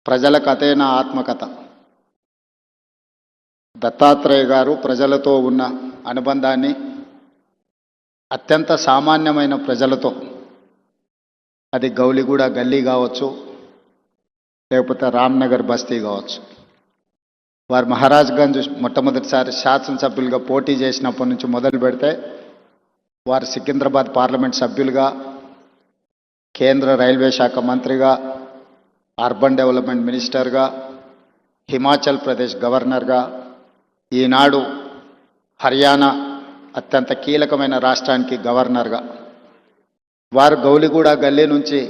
ప్రజల కథే నా ఆత్మకథ. దత్తాత్రేయ గారు ప్రజలతో ఉన్న అనుబంధాన్ని అత్యంత సామాన్యమైన ప్రజలతో, అది గౌలిగూడ గల్లీ కావచ్చు, లేకపోతే రామ్నగర్ బస్తీ కావచ్చు. వారు మహారాజ్గంజ్ మొట్టమొదటిసారి శాసనసభ్యులుగా పోటీ చేసినప్పటి నుంచి మొదలు పెడితే వారు సికింద్రాబాద్ పార్లమెంట్ సభ్యులుగా, కేంద్ర రైల్వే శాఖ మంత్రిగా, అర్బన్ డెవలప్మెంట్ మినిస్టర్గా, హిమాచల్ ప్రదేశ్ గవర్నర్గా, ఈనాడు హర్యానా అత్యంత కీలకమైన రాష్ట్రానికి గవర్నర్గా, వారు గౌలిగూడ గల్లీ నుంచి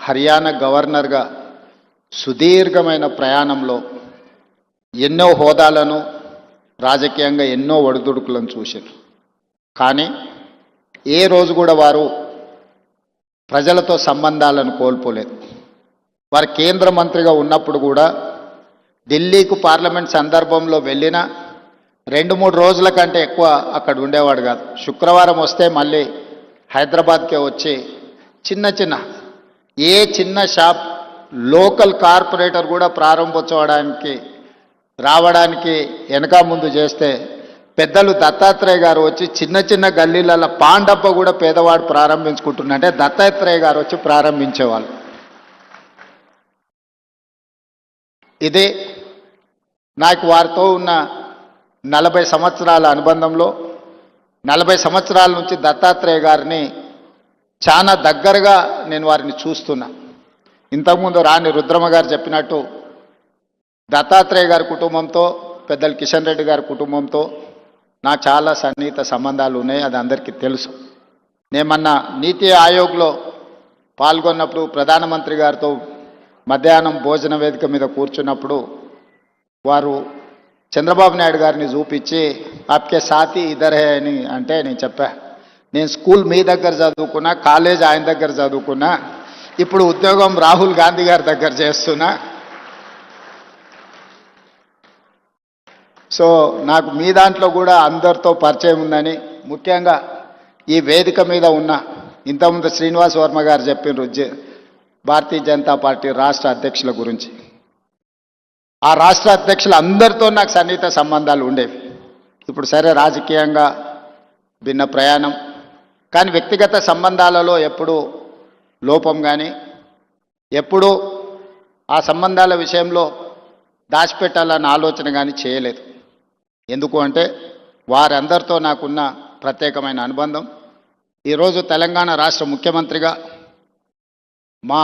హర్యానా గవర్నర్గా సుదీర్ఘమైన ప్రయాణంలో ఎన్నో హోదాలను, రాజకీయంగా ఎన్నో ఒడిదుడుకులను చూశారు. కానీ ఏ రోజు కూడా వారు ప్రజలతో సంబంధాలను కోల్పోలేదు. వారు కేంద్ర మంత్రిగా ఉన్నప్పుడు కూడా ఢిల్లీకు పార్లమెంట్ సందర్భంలో వెళ్ళినా 2-3 రోజుల కంటే ఎక్కువ అక్కడ ఉండేవాడు కాదు. శుక్రవారం వస్తే మళ్ళీ హైదరాబాద్కే వచ్చి చిన్న షాప్, లోకల్ కార్పొరేటర్ కూడా ప్రారంభోత్సవానికి రావడానికి వెనక ముందు చేస్తే పెద్దలు దత్తాత్రేయ గారు వచ్చి చిన్న గల్లీలలో పాండప్ప కూడా పేదవాడు ప్రారంభించుకుంటున్నంటే దత్తాత్రేయ గారు వచ్చి ప్రారంభించేవాళ్ళు. ఇదే నాకు వారితో ఉన్న 40 సంవత్సరాల అనుబంధంలో 40 సంవత్సరాల నుంచి దత్తాత్రేయ గారిని చాలా దగ్గరగా నేను వారిని చూస్తున్నా. ఇంతకుముందు రాణి రుద్రమ్మ గారు చెప్పినట్టు దత్తాత్రేయ గారి కుటుంబంతో, పెద్దలు కిషన్ రెడ్డి గారి కుటుంబంతో నాకు చాలా సన్నిహిత సంబంధాలు ఉన్నాయి. అది అందరికీ తెలుసు. నేను మొన్న నీతి ఆయోగ్లో పాల్గొన్నప్పుడు ప్రధానమంత్రి గారితో మధ్యాహ్నం భోజన వేదిక మీద కూర్చున్నప్పుడు వారు చంద్రబాబు నాయుడు గారిని చూపించి ఆప్కే సాథీ ఇద్దరే అని అంటే నేను చెప్పా, నేను స్కూల్ మీ దగ్గర చదువుకున్నా, కాలేజ్ ఆయన దగ్గర చదువుకున్నా, ఇప్పుడు ఉద్యోగం రాహుల్ గాంధీ గారి దగ్గర చేస్తున్నా. సో నాకు మీ దాంట్లో కూడా అందరితో పరిచయం ఉందని, ముఖ్యంగా ఈ వేదిక మీద ఉన్న ఇంతకుముందు శ్రీనివాస్ వర్మ గారు చెప్పిన భారతీయ జనతా పార్టీ రాష్ట్ర అధ్యక్షుల గురించి, ఆ రాష్ట్ర అధ్యక్షులు అందరితో నాకు సన్నిహిత సంబంధాలు ఉండేవి. ఇప్పుడు సరే రాజకీయంగా భిన్న ప్రయాణం, కానీ వ్యక్తిగత సంబంధాలలో ఎప్పుడూ లోపం కానీ, ఎప్పుడూ ఆ సంబంధాల విషయంలో దాచిపెట్టాలన్న ఆలోచన కానీ చేయలేదు. ఎందుకు అంటే వారందరితో నాకున్న ప్రత్యేకమైన అనుబంధం. ఈరోజు తెలంగాణ రాష్ట్ర ముఖ్యమంత్రిగా మా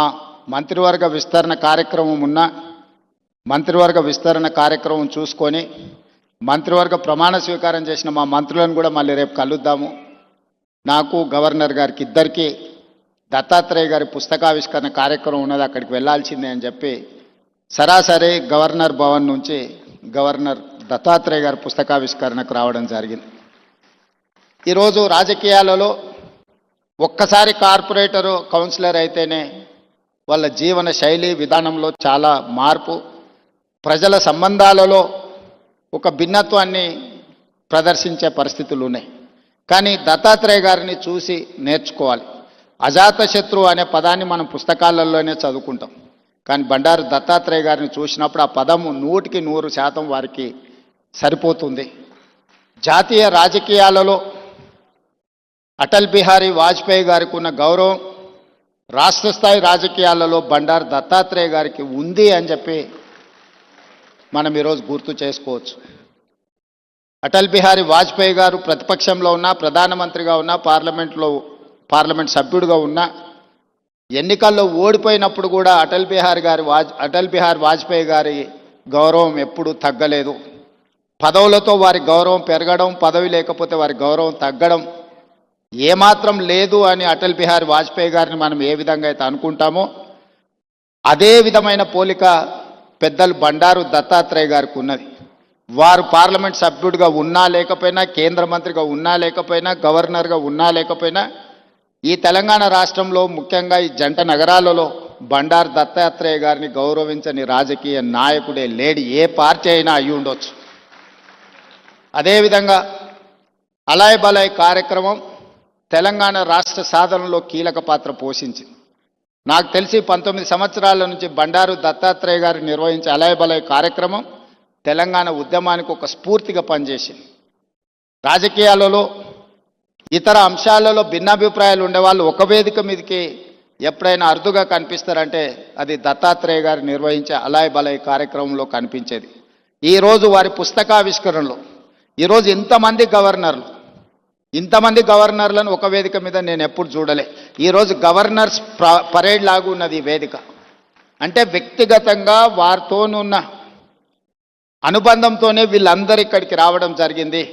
మంత్రివర్గ విస్తరణ కార్యక్రమం ఉన్న మంత్రివర్గ విస్తరణ కార్యక్రమం చూసుకొని మంత్రివర్గ ప్రమాణ స్వీకారం చేసిన మా మంత్రులను కూడా మళ్ళీ రేపు కలుద్దాము. నాకు గవర్నర్ గారికి ఇద్దరికీ దత్తాత్రేయ గారి పుస్తకావిష్కరణ కార్యక్రమం ఉన్నది, అక్కడికి వెళ్ళాల్సిందే అని చెప్పి సరాసరి గవర్నర్ భవన్ నుంచి గవర్నర్ దత్తాత్రేయ గారి పుస్తకావిష్కరణకు రావడం జరిగింది. ఈరోజు రాజకీయాలలో ఒక్కసారి కార్పొరేటరు, కౌన్సిలర్ అయితేనే వాళ్ళ జీవన శైలి విధానంలో చాలా మార్పు, ప్రజల సంబంధాలలో ఒక భిన్నత్వాన్ని ప్రదర్శించే పరిస్థితులు ఉన్నాయి. కానీ దత్తాత్రేయ గారిని చూసి నేర్చుకోవాలి. అజాతశత్రు అనే పదాన్ని మనం పుస్తకాలలోనే చదువుకుంటాం, కానీ బండారు దత్తాత్రేయ గారిని చూసినప్పుడు ఆ పదము 100% వారికి సరిపోతుంది. జాతీయ రాజకీయాలలో అటల్ బిహారీ వాజ్పేయి గారికి ఉన్న గౌరవం రాష్ట్ర స్థాయి రాజకీయాలలో బండారు దత్తాత్రేయ గారికి ఉంది అని చెప్పి మనం ఈరోజు గుర్తు చేసుకోవచ్చు. అటల్ బిహారీ వాజ్పేయి గారు ప్రతిపక్షంలో ఉన్న, ప్రధానమంత్రిగా ఉన్న, పార్లమెంట్ సభ్యుడిగా ఉన్న, ఎన్నికల్లో ఓడిపోయినప్పుడు కూడా అటల్ బిహారీ వాజ్పేయి గారి గౌరవం ఎప్పుడూ తగ్గలేదు. పదవులతో వారి గౌరవం పెరగడం, పదవి లేకపోతే వారి గౌరవం తగ్గడం ఏమాత్రం లేదు అని అటల్ బిహారీ వాజ్పేయి గారిని మనం ఏ విధంగా అయితే అనుకుంటామో అదే విధమైన పోలిక పెద్దలు బండారు దత్తాత్రేయ గారికి ఉన్నది. వారు పార్లమెంట్ సభ్యుడిగా ఉన్నా లేకపోయినా, కేంద్ర మంత్రిగా ఉన్నా లేకపోయినా, గవర్నర్గా ఉన్నా లేకపోయినా, ఈ తెలంగాణ రాష్ట్రంలో ముఖ్యంగా ఈ జంట నగరాలలో బండారు దత్తాత్రేయ గారిని గౌరవించని రాజకీయ నాయకుడే లేడు, ఏ పార్టీ అయినా అయి ఉండొచ్చు. అదేవిధంగా అలాయ్ బలాయ్ కార్యక్రమం తెలంగాణ రాష్ట్ర సాధనలో కీలక పాత్ర పోషించింది. నాకు తెలిసి 19 సంవత్సరాల నుంచి బండారు దత్తాత్రేయ గారు నిర్వహించే అలయబలయ కార్యక్రమం తెలంగాణ ఉద్యమానికి ఒక స్ఫూర్తిగా పనిచేసింది. రాజకీయాలలో ఇతర అంశాలలో భిన్నాభిప్రాయాలు ఉండేవాళ్ళు ఒక వేదిక మీదకి ఎప్పుడైనా అరుదుగా కనిపిస్తారంటే అది దత్తాత్రేయ గారు నిర్వహించే అలయబలయ కార్యక్రమంలో కనిపించేది. ఈరోజు వారి పుస్తకావిష్కరణలో ఈరోజు ఇంతమంది గవర్నర్లను ఒక వేదిక మీద నేను ఎప్పుడు చూడలే. ఈరోజు గవర్నర్స్ పరేడ్ లాగా ఉన్నది ఈ వేదిక. అంటే వ్యక్తిగతంగా వారితోనున్న అనుబంధంతోనే వీళ్ళందరూ ఇక్కడికి రావడం జరిగింది.